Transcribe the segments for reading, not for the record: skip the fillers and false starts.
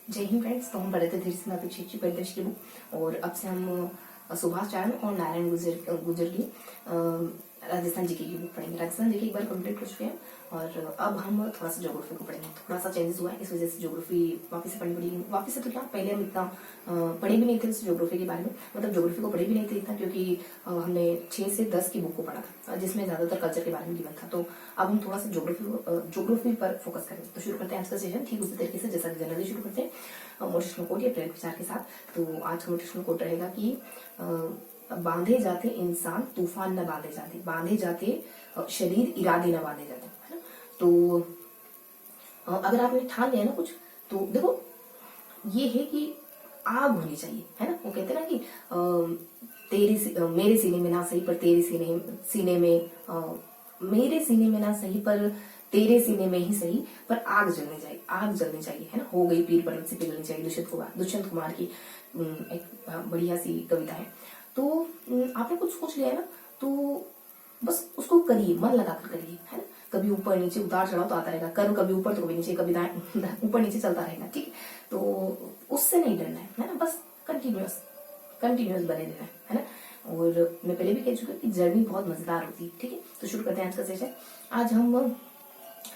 जय हिंद फ्रेंड्स। तो हम पढ़े थे धीरे सिंह अपेक्षित परिदृश्य की बुक, और अब से हम सुभाष चरण और नारायण गुजर की राजस्थान जीके की बुक पढ़ेंगे। राजस्थान जीके एक बार कंप्लीट कर चुके हैं और अब हम थोड़ा सा ज्योग्राफी को पढ़ेंगे। थोड़ा सा चेंजेस हुआ है, इस वजह से ज्योग्राफी वापस से पढ़नी पड़ेगी। वापस से तो क्या, पहले हम इतना पढ़े भी नहीं थे ज्योग्राफी के बारे में, मतलब ज्योग्राफी को पढ़े भी नहीं थे इतना, क्योंकि हमने 6 से 10 की बुक को पढ़ा था जिसमें ज्यादातर कल्चर के बारे में गिवन था। तो अब हम थोड़ा सा ज्योग्राफी पर फोकस करेंगे। तो शुरू करते हैं आज का सेशन ठीक उसी तरीके से जैसा जनरली शुरू करते हैं मोटिवेशनल कोट या प्रेरक विचार के साथ। तो आज का मोटिवेशनल कोट रहेगा कि बांधे जाते इंसान तूफान न बांधे जाते, बांधे जाते शरीर इरादे न बांधे जाते, है ना। तो अगर आपने ठान लिया ना कुछ, तो देखो ये है कि आग होनी चाहिए, है ना। वो कहते हैं ना कि मेरे सीने में ना सही पर तेरे सीने में मेरे सीने में ना सही पर तेरे सीने में ही सही, पर आग जलनी चाहिए, आग जलनी चाहिए, है ना। हो गई पीर पर्वत से पिघलनी चाहिए, दुष्यंत कुमार की एक बढ़िया सी कविता है। तो आपने कुछ सोच लिया है ना, तो बस उसको करिए, मन लगाकर करिए, है ना। कभी ऊपर नीचे उतार चढ़ाव तो आता रहेगा, कभी ऊपर तो कभी नीचे, कभी ऊपर नीचे चलता रहेगा, ठीक। तो उससे नहीं डरना है ना, बस कंटिन्यूअस बने रहना है ना। और मैं पहले भी कह चुकी हूँ कि जर्नी बहुत मजेदार होती है, ठीक है। तो शुरू करते हैं आज का सेशन। आज हम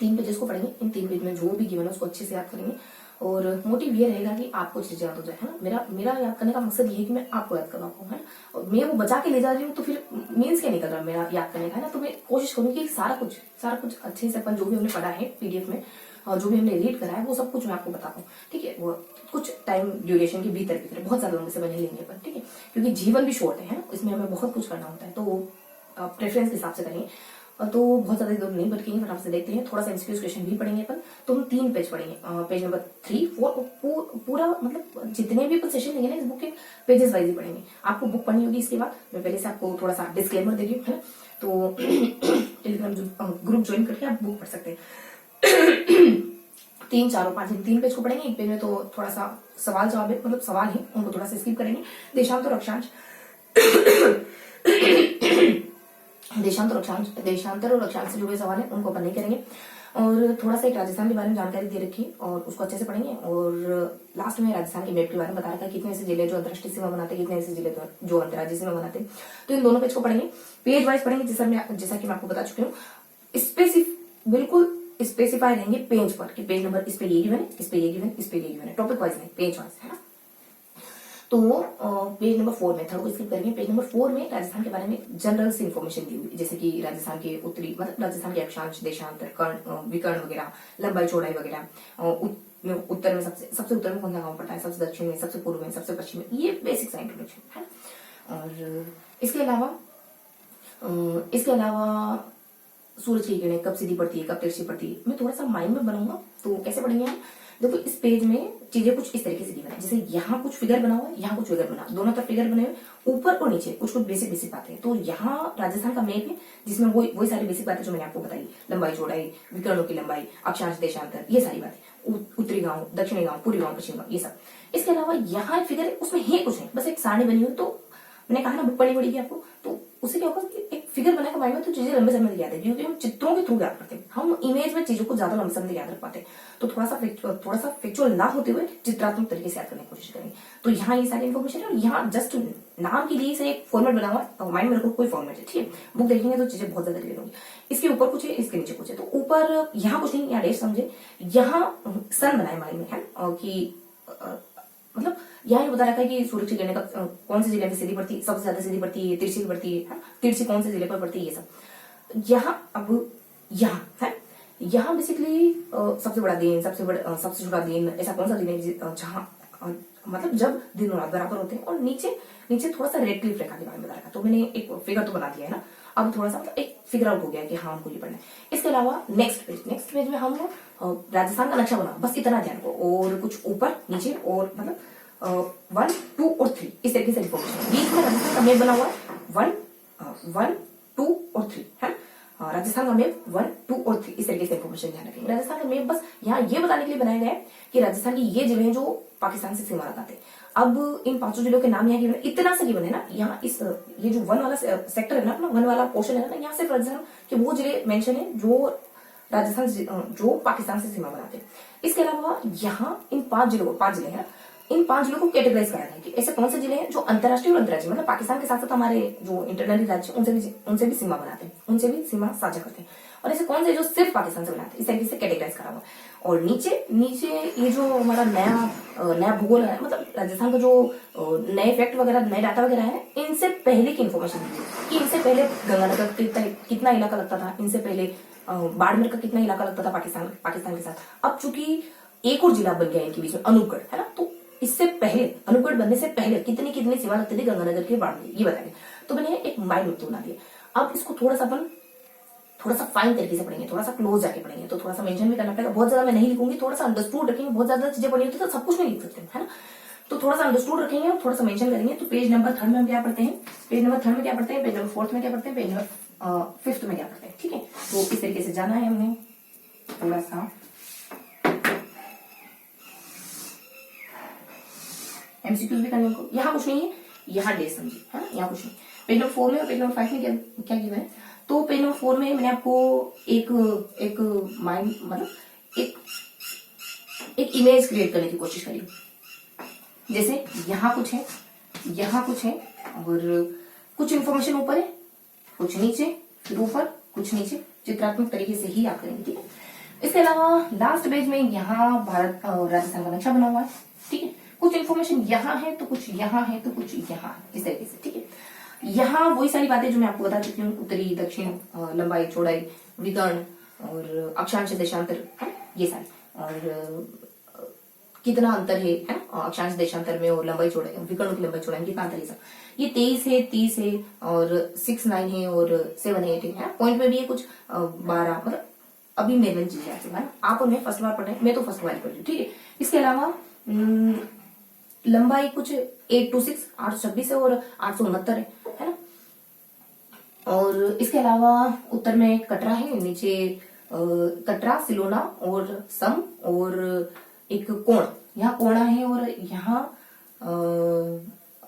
3 पेजेस को पढ़ेंगे। इन 3 पेज में जो भी गिवन है उसको अच्छे से याद करेंगे, और मोटिव ये रहेगा कि आपको चीजें याद हो जाए, है ना। मेरा याद करने का मकसद ये है कि मैं आपको याद करवा पाऊँ, है ना। और मैं वो बचा के ले जा रही हूँ, तो फिर मीन्स क्या निकल रहा है मेरा याद करने का, है ना। तो मैं कोशिश करूंगी कि सारा कुछ अच्छे से अपन जो भी हमने पढ़ा है पीडीएफ में, और जो भी हमने रीड करा है वो सब कुछ मैं आपको बता पाऊँ, ठीक है। वो कुछ टाइम ड्यूरेशन के भीतर बहुत ज्यादा लंबे से बने लेंगे अपन, ठीक है, क्योंकि जीवन भी शॉर्ट है ना। इसमें हमें बहुत कुछ करना होता है, तो प्रेफरेंस के हिसाब से करेंगे। तो बहुत ज्यादा इधर नहीं भटकेंगे, फटाफट से देखते हैं। थोड़ा सा एमसीक्यू क्वेश्चन भी पढ़ेंगे अपन। तो हम 3 पेज पढ़ेंगे, पेज नंबर 3, 4, पूरा मतलब जितने भी अपन सेशन लेंगे ना इस बुक के पेजेस वाइज ही पढ़ेंगे। आपको बुक पढ़नी होगी इसके बाद। मैं पहले से आपको थोड़ा सा डिस्क्लेमर दे रही हूँ, है ना। तो टेलीग्राम ग्रुप ज्वाइन करके आप बुक पढ़ सकते हैं। 3, 4 और 5 3 पेज को पढ़ेंगे। एक पेज में तो थोड़ा सा सवाल जवाब है, मतलब सवाल है, उनको थोड़ा सा स्किप करेंगे। देशांतर और अक्षांश देशांतर और अक्षांश से जुड़े सवाल है, उनको अपन नहीं करेंगे। और थोड़ा सा एक राजस्थान के बारे में जानकारी दे रखी है और उसको अच्छे से पढ़ेंगे। और लास्ट में राजस्थान के मैप के बारे में बता रखा है, कितने ऐसे जिले जो अंतर्राष्ट्रीय सीमा बनाते हैं, कितने ऐसे जिले जो अंतर्राज्यीय सीमा बनाते हैं। तो इन दोनों पेज को पढ़ेंगे, पेज वाइज पढ़ेंगे, जैसा कि मैं आपको बता चुकी हूँ। बिल्कुल स्पेसिफाई रहेंगे पेज पर कि पेज नंबर इस पे ये गिवन है, इस पे ये गिवन है, इस पे ये गिवन है, टॉपिक वाइज नहीं, पेज वाइज, है ना। तो पेज नंबर 4 में, थर्ड को स्किप करेंगे। पेज नंबर 4 में राजस्थान के बारे में जनरल सी इन्फॉर्मेशन दी हुई, जैसे कि राजस्थान के उत्तरी, मतलब राजस्थान के अक्षांश, देशांतर, कर्ण, विकर्ण वगैरह, लंबाई चौड़ाई वगैरह, उत्तर में सबसे उत्तर में कौन सा गांव पड़ता है, सबसे दक्षिण में, सबसे पूर्व में, सबसे पश्चिम में, ये बेसिक सा इंट्रोडक्शन है। और इसके अलावा सूरज की किरणें कब सीधी पड़ती है, कब तिरछी पड़ती है, मैं थोड़ा सा माइंड में बनाऊंगा। तो कैसे पढ़ेंगे हम, देखो इस पेज में चीजें कुछ इस तरीके से दी है, जैसे यहाँ कुछ फिगर बना हुआ है, यहाँ कुछ फिगर बना, दोनों तरफ फिगर बने हुए, ऊपर और नीचे कुछ बेसिक बातें हैं। तो यहाँ राजस्थान का मैप है जिसमें वही सारी बेसिक बातें जो मैंने आपको बताई, लंबाई चौड़ाई, विकर्णों की लंबाई, अक्षांश, देशांतर, ये सारी बातें, उत्तरी गांव, दक्षिणी गांव, पूर्वी गांव, पश्चिम गांव, ये सब। इसके अलावा यहाँ एक फिगर है, उसमें है कुछ नहीं, बस एक सारणी बनी हुई। तो मैंने कहा ना बुक पढ़नी पड़ेगी आपको, तो उससे क्या होगा कि एक फिगर बनाएगा माइंड में, तो चीजें लंबे समय तक याद है, क्योंकि हम चित्रों के थ्रू याद करते हैं, हम इमेज में चीजों को ज्यादा लंबे समय तक याद रख पाते हैं। तो थोड़ा सा फैक्चुअल ना होते हुए चित्रात्मक तरीके से याद करने की कोशिश करेंगे। तो यहाँ ये सारी इन्फॉर्मेशन है, और यहाँ जस्ट नाम के लिए से एक फॉर्मेट बना हुआ है, माइंड में रखो कोई फॉर्मेट है, ठीक है। बुक देखेंगे तो चीजें बहुत ज्यादा क्लियर होंगी। इसके ऊपर कुछ है, इसके नीचे कुछ है। तो ऊपर यहाँ कुछ नहीं, यहाँ डैश समझे, यहाँ सन बनाए माइंड में, है कि मतलब यहाँ ये बता रखा है कि सूरज की किरणें कौन से जिले में सीधी पड़ती है, सबसे ज्यादा सीधी पड़ती है, तिरछी पड़ती है, तिरछी कौन से जिले पर पड़ती है, ये सब यहाँ। अब यहाँ है, यहाँ बेसिकली सबसे बड़ा दिन, सबसे छोटा दिन, ऐसा कौन सा दिन है जहाँ मतलब जब दिन और रात बराबर होते हैं। और नीचे थोड़ा सा रेड क्लिफ रेखा के बारे में बता रखा, तो मैंने एक फिगर तो बना दिया है ना। अब थोड़ा सा मतलब एक फिगर आउट हो गया कि हाँ हमको ये पढ़ना है। इसके अलावा नेक्स्ट पेज में हम राजस्थान का नक्शा बना, बस इतना ध्यान को, और कुछ ऊपर नीचे और मतलब 1, 2 और 3 इस तरीके से इन्फॉर्मेशन। बीच में राजस्थान का मैप बना हुआ है, 1, 2 और 3 है। राजस्थान का मैप 1, 2 और 3 इस तरीके से इन्फॉर्मेशन ध्यान रखेंगे। राजस्थान का मैप बस यहाँ ये बताने के लिए बनाया गया है कि राजस्थान की ये जिले हैं जो पाकिस्तान से सीमा लगाते हैं। अब इन 5 जिलों के नाम यहाँ गिवन, इतना सा गिवन है ना। यहाँ ये जो 1 वाला सेक्टर है ना, अपना 1 वाला पोर्शन है ना, यहाँ सिर्फ राजस्थान के वो जिले मेंशन है जो राजस्थान जो पाकिस्तान से सीमा बनाते हैं। इसके अलावा यहाँ इन 5 जिले हैं, इन 5 जिलों को कैटेगराइज करा है कि ऐसे कौन से जिले हैं जो अंतर्राष्ट्रीय और अंतर्राज्यीय मतलब पाकिस्तान के साथ साथ हमारे जो इंटरनली राज्य उनसे भी सीमा बनाते हैं, उनसे भी सीमा साझा करते हैं, और ऐसे कौन से जो सिर्फ पाकिस्तान से बनाते हैं, इस तरीके से कैटेगराइज करा हुआ। और नीचे नीचे ये जो हमारा नया भूगोल है, मतलब राजस्थान का जो नए फैक्ट वगैरह, नए डाटा वगैरह है, इनसे पहले की इन्फॉर्मेशन दी है कि इनसे पहले गंगानगर कितना इलाका लगता था, इनसे पहले बाड़मेर का कितना इलाका लगता था पाकिस्तान के साथ। अब चूंकि एक और जिला बन गया इनके बीच में, अनूपगढ़, है ना, तो इससे पहले, अनूपगढ़ बनने से पहले कितनी कितनी सीमा लगती थी गंगानगर के बाड़मेर, ये बताएंगे। तो मैंने एक माइंड मैप बना दिया। अब इसको थोड़ा सा फाइन तरीके से पढ़ेंगे, थोड़ा सा क्लोज जाके पढ़ेंगे, तो थोड़ा सा मेंशन भी करना पड़ेगा। बहुत ज्यादा मैं नहीं लिखूंगी, थोड़ा सा अंडरस्टूड रखेंगे। बहुत ज्यादा चीजें पढ़ी होती है तो सब कुछ नहीं लिख सकते, है ना, तो थोड़ा सा अंडरस्टूड रखेंगे और थोड़ा सा मेंशन करेंगे। तो पेज नंबर 3 में हम क्या पढ़ते हैं, पेज नंबर 3 में क्या पढ़ते हैं, पेज नंबर 4 में क्या पढ़ते हैं, पेज नंबर 5 में क्या पढ़ते हैं, ठीक है। तो इस तरीके से जाना है हमने। थोड़ा सा एमसीक्यूज भी करने को, यहाँ कुछ नहीं है, यहाँ डे समझिए, है ना, यहाँ कुछ नहीं। पेज नंबर 4 में और पेज नंबर 5 में क्या गिवन है। तो पेज नंबर 4 में मैंने आपको एक माइंड मतलब एक इमेज क्रिएट करने की कोशिश करी। जैसे यहाँ कुछ है, यहाँ कुछ है, और कुछ इंफॉर्मेशन ऊपर है, कुछ नीचे, फिर ऊपर, कुछ नीचे, चित्रात्मक तरीके से ही आप करेंगे, ठीक है। इसके अलावा लास्ट पेज में यहाँ भारत और राजस्थान का नक्शा बना हुआ है, ठीक है। कुछ इन्फॉर्मेशन यहाँ है तो कुछ यहाँ है तो कुछ यहाँ है, इस तरीके से, ठीक है। यहाँ वही सारी बातें जो मैं आपको बता चुकी हूँ, उत्तरी दक्षिण, लंबाई चौड़ाई, विकर्ण और अक्षांश देशांतर, है ये सारी, और कितना अंतर है ना अक्षांश देशांतर में, और लंबाई चौड़ाई, विकर्ण की लंबाई चौड़ाई कितना अंतर है, सब ये 23 है, 30 है, और 6, 9 है, और 7, 8 है। पॉइंट में भी है कुछ 12, मतलब अभी मेरे चीजें है ना, आप उन्हें फर्स्ट बार पढ़ रहे हैं, मैं तो फर्स्ट बार पढ़ रही हूँ, ठीक है। इसके अलावा लंबाई कुछ 8 to 6 826 है, और 869 है ना। और इसके अलावा उत्तर में कटरा है, नीचे कटरा, सिलोना और सम, और एक कोण, यहाँ कोणा है, और यहाँ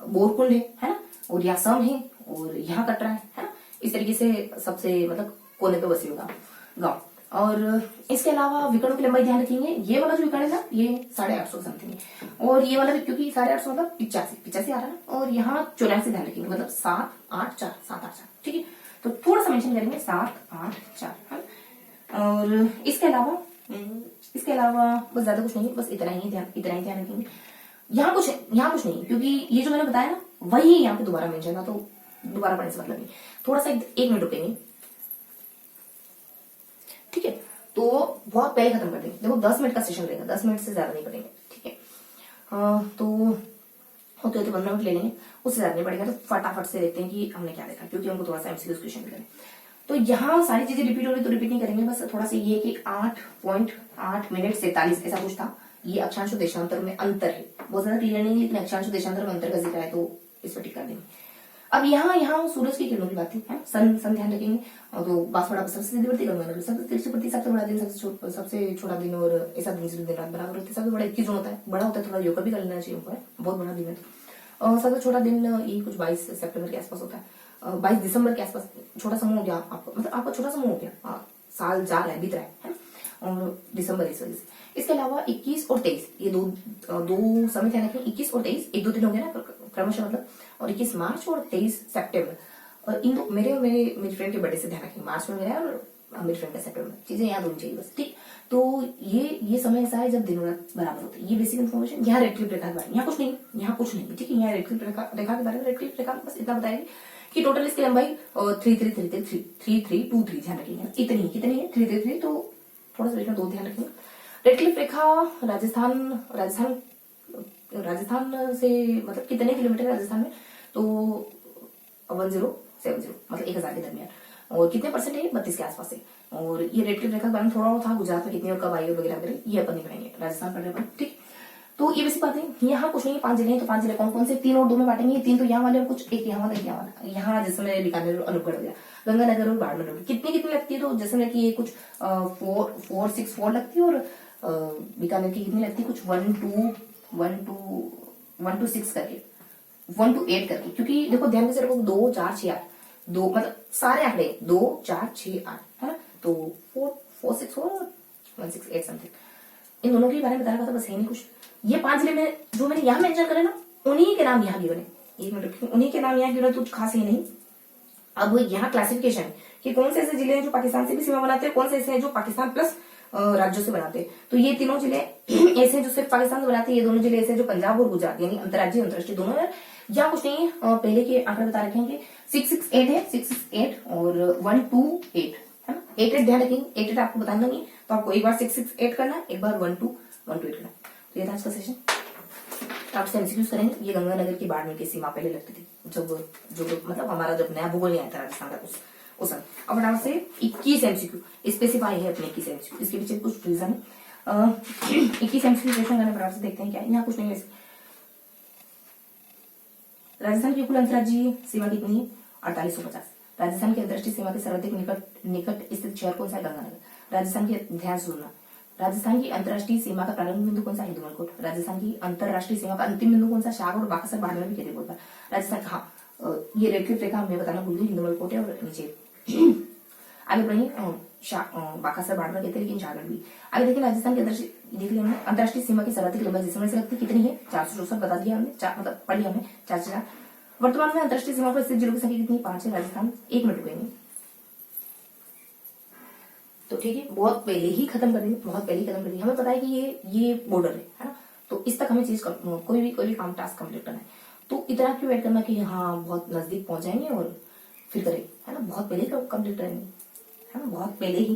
बोरकुंड है ना, और यहाँ सम है, और यहाँ कटरा है ना। इस तरीके से सबसे मतलब कोने पे बसे होगा गाँव। और इसके अलावा विकर्ण की लंबाई ध्यान रखेंगे, ये वाला जो विकर्ण है ना, ये 850 समथिंग है, और ये वाला भी क्योंकि 850 मतलब 85 आ रहा है ना, और यहाँ 84 ध्यान रखेंगे, मतलब 7, 8, 4, 7, 8, 4, ठीक है। तो थोड़ा सा मेंशन करेंगे 7, 8, 4, है। और इसके अलावा बस ज्यादा कुछ नहीं, बस इतना ही ध्यान रखेंगे। यहाँ कुछ नहीं, क्योंकि ये जो मैंने बताया ना वही यहाँ पे दोबारा मेंशन था, तो दोबारा पढ़ने से मतलब नहीं। थोड़ा सा 1 मिनट रुकेंगे, ठीक है। तो बहुत पहले खत्म कर देंगे, देखो 10 मिनट का सेशन रहेगा, 10 मिनट से ज्यादा नहीं पढ़ेंगे, ठीक है। तो होते होते 15 मिनट ले लेंगे, उससे ज्यादा नहीं पड़ेगा। तो फटाफट से देखते हैं कि हमने क्या देखा, क्योंकि हमको थोड़ा सा एमसीक्यू क्वेश्चन भी करें। तो यहाँ सारी चीजें रिपीट हो रही तो रिपीट नहीं करेंगे, बस थोड़ा सा ये कि 8.8 मिनट 47 ऐसा कुछ था। ये अक्षांश और देशांतर में अंतर है, बहुत ज्यादा क्लियर नहीं है, लेकिन अक्षांश और देशांतर में अंतर का जिक्र है, तो इस पर टिक कर देंगे। अब यहाँ सूरज की किरणों की बात है, सन ध्यान रखेंगे। तो बांसवाड़ा सबसे सीधी बढ़ती, गंगानगर सबसे तिरछी बढ़ती, सबसे बड़ा दिन, सबसे छोटा दिन, और ऐसा दिन से दिन रात बराबर होती है। सबसे बड़ा 21 जून होता है, बड़ा होता है, थोड़ा योगा भी कर लेना चाहिए ऊपर, बहुत बड़ा दिन है। और सबसे छोटा दिन ये कुछ 22 सितंबर के आसपास होता है, 22 दिसंबर के आसपास। छोटा समूह हो गया आपको, मतलब आपका छोटा समूह हो गया, साल जा रहा है, बीत रहा है, और दिसंबर इस वजह से। इसके अलावा 21 और 23 ये दो समय ध्यान रखें, 21 और 23 1-2 दिन हो गया ना क्रमशः, मतलब, और 21 मार्च और 23 सितंबर। और इन दो मेरे फ्रेंड के बर्थडे से ध्यान रखें, मार्च में मेरा है और मेरे फ्रेंड का सितंबर में, चीजें याद होनी चाहिए बस, ठीक। तो ये समय ऐसा है जब दिन और रात बराबर होते हैं। ये बेसिक इन्फॉर्मेशन। यहाँ रेड क्लिप रेखा के बारे में यहाँ कुछ नहीं, ठीक है। यहाँ रेड क्लिप रेखा के बारे में, रेड क्लिप रेखा बस इतना बताएगी कि टोटल इसकी लंबाई 3323 ध्यान रखेंगे, इतनी कितनी है 333, तो थोड़ा सा देखना 2 ध्यान रखेंगे। रेड क्लिप रेखा राजस्थान से मतलब कितने किलोमीटर राजस्थान में, तो 1070 मतलब 1000 के दरमियान, और कितने परसेंट है 32 के आसपास है। और ये रेड क्लिप रेखा का बारे थोड़ा था, गुजरात में कितनी और कब आई वगैरह ये अपन नहीं पढ़ेंगे, राजस्थान पढ़ने पर, ठीक। तो ये बेसिक बातें। यहाँ कुछ नहीं, 5 जिले हैं, तो 5 जिले कौन कौन से, 3 और 2 में बांटेंगे। 3 तो यहाँ वाले और कुछ एक यहाँ वाला, एक यहाँ वाला। यहाँ जैसे बीकानेर और अनूपगढ़ हो गया, गंगानगर और बाड़मेर कितनी लगती है, तो जैसे कि ये कुछ 4 लगती है, और बीकानेर की कितनी लगती है, कुछ 1 to 6 करके, 1 to 8 करके, क्योंकि देखो ध्यान से रखो 2, 4, 6, 8, 2 मतलब सारे आंकड़े 2, 4, 6, 8 है ना, तो 464 और 168 समथिंग, इन दोनों के बारे में बता रखा था, बस है नहीं कुछ। ये 5 जिले में जो मैंने यहाँ मेंशन करे ना, उन्हीं के नाम यहाँ गिवन है। एक मिनट रखिए, उन्हीं के नाम यहाँ गिवन, तो खास ये नहीं। अब यहाँ क्लासिफिकेशन है कि कौन से ऐसे जिले हैं जो पाकिस्तान से भी सीमा बनाते हैं, कौन से ऐसे हैं जो पाकिस्तान प्लस राज्यों से बनाते हैं। तो ये तीनों जिले ऐसे हैं जो सिर्फ पाकिस्तान से बनाते हैं, ये दोनों जिले ऐसे जो पंजाब और गुजरात यानी अंतर्राज्यीय अंतर्राष्ट्रीय दोनों है। यहाँ कुछ नहीं है, पहले के आंकड़े बता रखेंगे। 668 है, 668 और 128 है ना। 88 ध्यान रखेंगे, 88 आपको बताना नहीं, तो आपको एक बार 668 करना, एक बार 128 करना। तो ये था आज का सेशन। आपसे एमसीक्यूज करेंगे। ये गंगानगर की बाड़मेर की सीमा पहले लगती थी, जब जो मतलब हमारा जब नया भूगोल नहीं आया था राजस्थान का उस समय। अब फटाफट से 21 एमसीक्यू स्पेसिफाई है अपने 21 एमसीक्यू, इसके पीछे कुछ रीजन है। 21 एमसीक्यू क्वेश्चन करने फटाफट से देखते हैं क्या है। यहाँ कुछ नहीं है। राजस्थान की कुल अंतर्राज्यीय सीमा कितनी है? 4850। राजस्थान की अंतर्राष्ट्रीय सीमा के सर्वाधिक निकट स्थित शहर कौन सा है? गंगानगर। राजस्थान की ध्यान सुनना, राजस्थान की अंतर्राष्ट्रीय सीमा का प्रारंभिक बिंदु कौन सा? हिंदुमलकोट। राजस्थान की अंतर्राष्ट्रीय सीमा का अंतिम बिंदु कौन सा? शाहगढ़, बाकासर, बाड़मेर भी कहते बोलता। राजस्थान, हाँ ये रेखित रेखा हमें बताना भूल गई, हिंदुमलकोट है और नीचे आगे बढ़िए बाकासर, बाड़मेर कहते हैं, लेकिन शाहगढ़ भी। आगे देखिए राजस्थान की अंतर्राष्ट्रीय सीमा की सर्वाधिक लंबाई जिसमें से लगती कितनी है? 464 बता दिया हमने, मतलब पढ़ लिया हमने 4 वर्तमान में अंतर्राष्ट्रीय सीमा पर स्थित जिलों की संख्या कितनी? 5 है। राजस्थान 1 मिनट रुकेंगे तो ठीक है, बहुत पहले ही खत्म कर देंगे, बहुत पहले ही खत्म कर देंगे। हमें पता है कि ये बॉर्डर है ना, तो इस तक हमें चीज कोई भी काम टास्क कंप्लीट करना है, तो इतना क्यों वेट करना कि हाँ बहुत नजदीक पहुंच जाएंगे और फिर करेंगे, है ना। बहुत पहले ही कंप्लीट करेंगे, है ना, बहुत पहले ही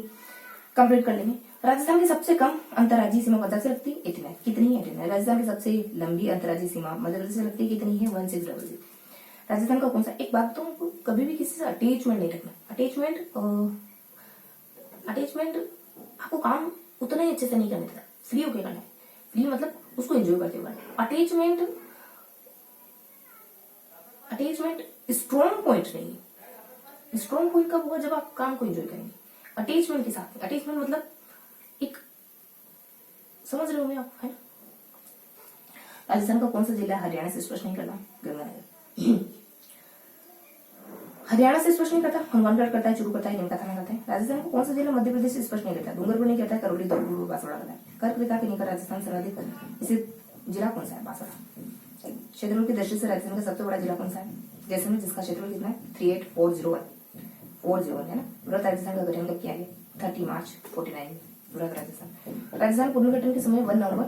कंप्लीट कर लेंगे। राजस्थान की सबसे कम अंतर्राज्यीय सीमा मध्य से लगती है इतना, कितनी है? 89। राजस्थान की सबसे लंबी अंतर्राज्यीय सीमा मध्य प्रदेश से लगती है कितनी है? 1600। राजस्थान का कौन सा, एक बात तो कभी भी किसी से अटैचमेंट नहीं रखना। अटैचमेंट आपको काम उतना ही अच्छे से नहीं करने देता, फ्री होके करना है। फ्री मतलब उसको एंजॉय करते हुए करना है। अटैचमेंट स्ट्रॉन्ग पॉइंट नहीं है। स्ट्रॉन्ग पॉइंट कब होगा? जब आप काम को एंजॉय करेंगे अटैचमेंट के साथ। अटैचमेंट मतलब एक, समझ रहे होंगे आप, है ना। राजस्थान का कौन सा जिला हरियाणा से स्पर्श नहीं करता? गंगानगर। हरियाणा से स्पर्श नहीं करता, हनुमानगढ़ करता है, चूरू करता है, नीमका थाना करता है। राजस्थान को कौन सा जिला मध्य प्रदेश से स्पर्श नहीं करता? डूंगरपुर नहीं करता है, करौली, धौलपुर, बांसवाड़ा करता है। कर्क रेखा के निकट राजस्थान सर्वाधिक इसे जिला कौन सा है? बांसवाड़ा। क्षेत्रफल की दृष्टि से राजस्थान का सबसे बड़ा जिला कौन सा है? जैसलमेर, जिसका क्षेत्रफल कितना है? 38401 है ना। व्रत राजस्थान का गठन कब किया गया? 30 मार्च 49। व्रत राजस्थान पुनर्गठन के समय 1 नवंबर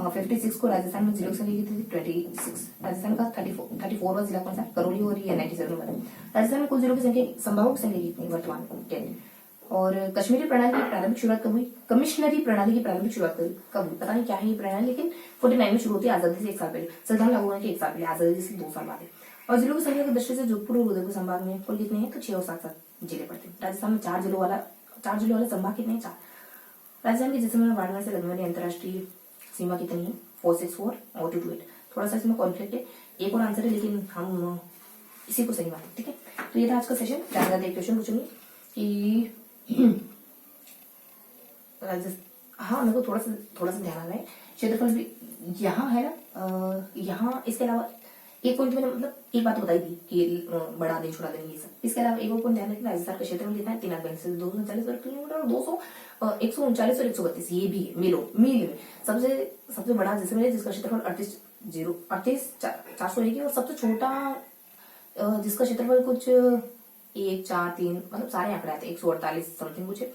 56 को राजस्थान में जिलों की संख्या कितनी थी? 26। राजस्थान का 34वां जिला कौन सा है? करौली, और ये 97 नंबर है। राजस्थान में कुल जिलों की संख्या, संभागों की संख्या कितनी वर्तमान में? 10। और कश्मीरी प्रणाली की प्रारंभिक शुरुआत कब हुई? कमिश्नरी प्रणाली की प्रारंभिक शुरुआत कब हुई? पता नहीं क्या है ये प्रणाली, लेकिन 49 में शुरू होती है, आजादी से 1 साल पहले। संविधान लागू होने के 1 साल पहले, आजादी से 2 साल बाद है। और जिलों की संख्या की दृष्टि से जोधपुर और उदयपुर संभाग में कुल कितने हैं? तो 6 और 7 जिले पड़ते हैं। राजस्थान में 4 जिलों वाला संभाग कितने हैं? 4। राजस्थान के जैसलमेर बाड़मेर से लगने वाली अंतर्राष्ट्रीय सीमा कितनी है? 464 और 228। थोड़ा सा इसमें कॉन्फ्लिक्ट है, एक और आंसर है, लेकिन हम इसी को सही मानते हैं, ठीक है। तो ये था आज का सेशन। ज्यादा क्वेश्चन पूछूंगी कि हाँ मेरे को थोड़ा सा ध्यान आ रहा है। क्षेत्रफल भी यहाँ है ना, यहाँ इसके अलावा एक पॉइंट मैंने मतलब एक बात बताई थी कि बढ़ा दें छोड़ा दें ये सब। इसके अलावा एक और पॉइंट ध्यान रखना, राजस्थान का क्षेत्रफल कितना है? 342 239 वर्ग किलोमीटर और 139 और 132 ये भी है मील में। सबसे बड़ा जैसलमेर है, जिसका क्षेत्रफल 38,400 है, और सबसे छोटा जिसका क्षेत्रफल कुछ 1 4 3 मतलब सारे आंकड़े आते हैं, 148 समथिंग कुछ है।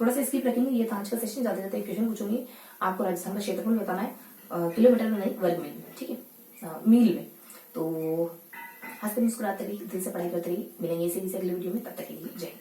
थोड़ा सा इसकी रखेंगे। ये था आज का सेशन। ज्यादा क्वेश्चन पूछूंगी, आपको राजस्थान का क्षेत्रफल बताना है किलोमीटर में नहीं, वर्ग मील में, ठीक है, मील में। तो हंसते मुस्कुराते रहिए, दिल से पढ़ाई करते रहिए। मिलेंगे इसी अगले वीडियो में, तब तक के लिए जय।